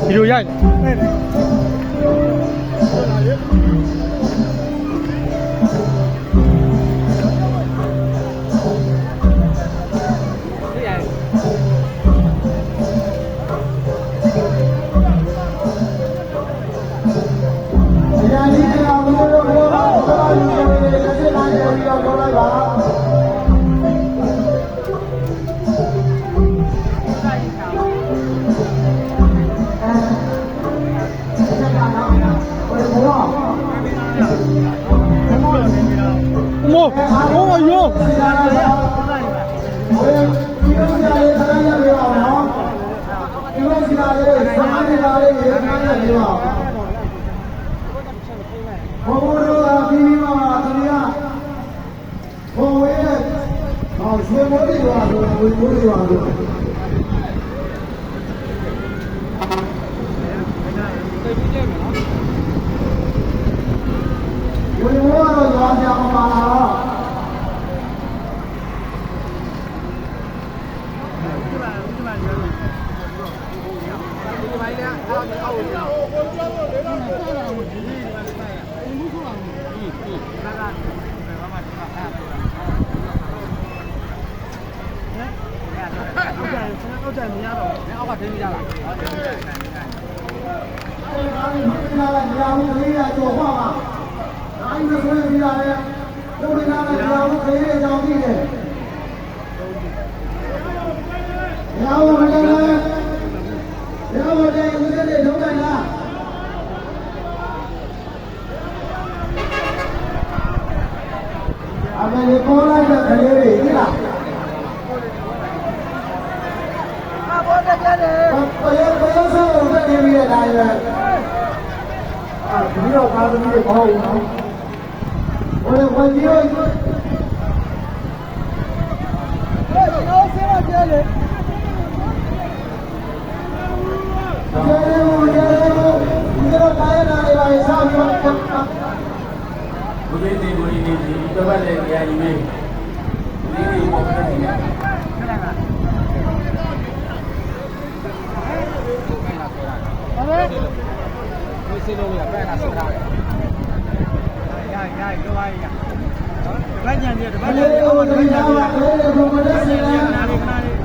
videoရိုက်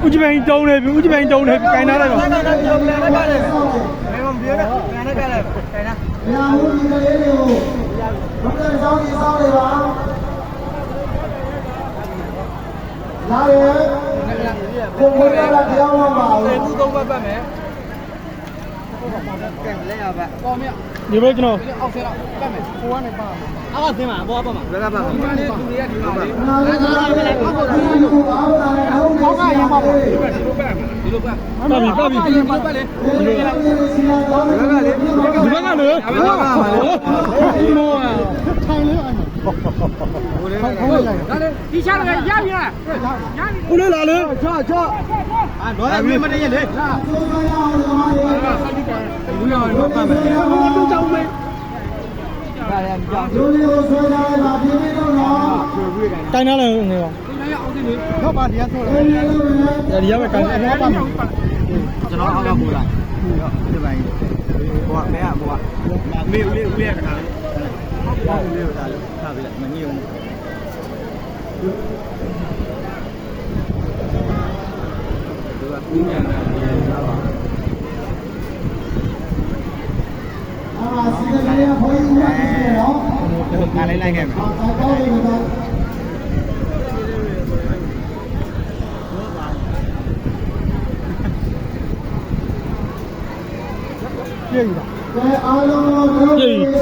ဦးကြီးပိုင်းတုံးတယ်ဦးကြီးပိုင်းတုံးတယ်ကိုင်းထားလိုက်ပါဘယ်မှာပြေလဲပြန်လိုက်ကြလိုက်ကိုင်းထားညာဦးဒီကလေးတွေကိုဘယ်လိုစောင်းနေပါလာရဲကိုကိုရလာပြောင်းပါဦးဒီသုံးပတ်မယ်ကဲလဲရပါပေါ်မြဒီဘက်ကျွန်တော်အောက်ဆဲတော့ပတ်မယ်ကိုကနေပါအောက်ကဆင်းမှာဘောပတ်မှာဘယ်ကပတ်မှာဒီမှာလေးသူတွေကဒီမှာလေးအောက်ကရမှာပေါ့ဒီလိုပတ်ပတ်ပြီပတ်လေဒီလိုဘက်ကလေဒီမောထိုင်လေးအဲ့ဒီချာလည်းရပြီလားဦးလေးလာလေချာတော့အဲ့မတည့်ရလေဘူးရောပတ်မယ်တို့ကြောင်းမေးဒိုးလေးကိုဆွဲထားလိုက်ပါပြင်းပြင်းတော့တိုင်းထားလိုက်နေပါတိုင်းရအောင်ဒီလေတော့ပါတရားဆောတယ်ဒီရောက်ပဲတိုင်းအများပါမယ်ကျွန်တော်အောက်ကပူလိုက်ဒီပိုင်းဟိုကမဲကဟိုကမေးဦးလေးကခါလေးဦးလေးကိုထားလို့ထားပြီမငြိအောင်ဦးမြန်တာလာပါစီကလေးဘိုးကြီးဦးရတယ်နော်ခါလေးလိုက်ခဲ့မယ်ပြေးပါအားလုံးတို့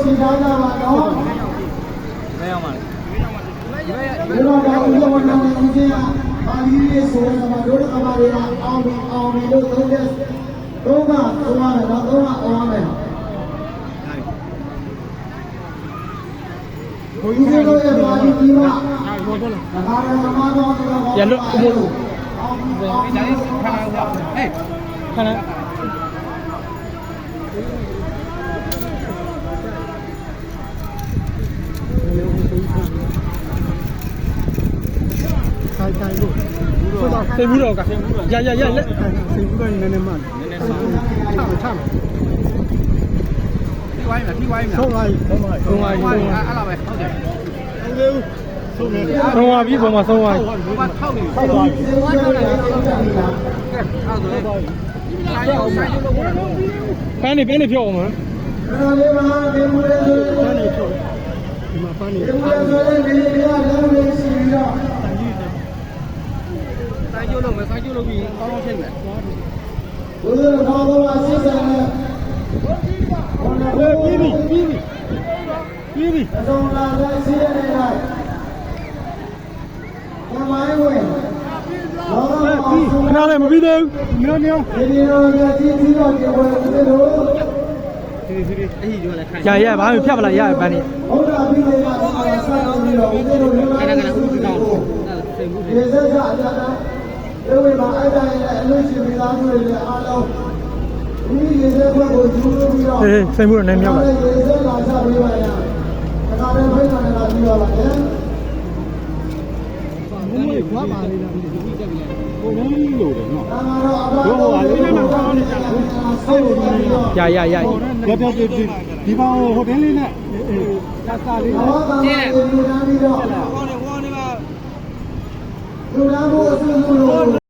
စီထားကြပါနော်မဲအောင်ပါလေဒီတော့ဒါဦးတော်နာမည်ကြီးပါဠိလေးဆိုတော့တို့ကမာရီအောင်ပြီလို့သုံးချက်သုံးကသွားတယ်တော့သုံးကအောင်မယ်ဘ ဦးစီးတို့ရဲ့ပါတီကြီးကဟုတ်တယ်လားဒါကလည်းမမတော်တယ်ရလို့ဒီတိုင်းခါလာဟဲ့ခါလာဆိုင်လို့ဆေးဘူးတော့ကရလက်ဆေးဘူးကနည်းနည်းမှနည်းနည်းချမယ်ထိဝိုင်းဆုံးလိုက်အဲ့လိုပဲဟုတ်တယ်ဆုံးသွားပြီဆုံးသွားထောက်နေထောက်သွားပြီအဲ့ဒါဆိုရင်ပန်းနေဖြောက်အောင်မလားအဲ့ဒါလေးပါဒီမူလေးဆိုပန်းနေဖြောက်ဒီမှာပန်းနေဒီမူလေးဆိုရင်ဒီကလည်းလေးရှိပြီးတော့ဆိုင်ကျိုးလို့မယ်ဆိုင်ကျိုးလို့ပြီးကောင်းကောင်းဖြစ်မယ်ဘုရားတော်တော်အစစ်စံနဲ့ပြီးပြီအစုံလာလည်းရှိရနေလိုက်ညမိုင်းဝင်တော့ပြီးခဏလည်းမပြီးသေးဘူးမျိုးဒီလိုရစီစီတော့ဒီဝယ်နေလို့အဲ့ဒီတော့လည်းခိုင်းရဘာမှဖြတ်မလားရပန်းနေဟုတ်တာပြီးနေတာဆက်ပြီးတော့ဦးတို့လည်းခဏခဏဦးတို့တော့စိတ်မှုတွေစက်ကြအကြတာဒီဝေမှာအဲ့ဒါရဲ့အလို့ရှိမိသားစုတွေလည်းအားလုံးဒီရေစက်ဘက်ကိုကျူးလို့ပြီးတော့စိတ်မှုတော့နည်းမြောက်လာရေစက်လာဆက်ပြီးပါရဒါကလည်းဖိတ်တာလည်းပြီးတော့ပါလေဘုံလေးခွာပါလေလားဒီတက်ပြီးဘုံလေးလို့တယ်နော်ဘုံဟာလေးနဲ့ကောင်းနေကြလားဆောက်လို့ရဒီဘောင်ဟိုတယ်လေးနဲ့စာလေးနဲ့ကျင်းတယ်ကောင်းတယ်ဟိုကနေကလူလာဖို့အဆင်လို့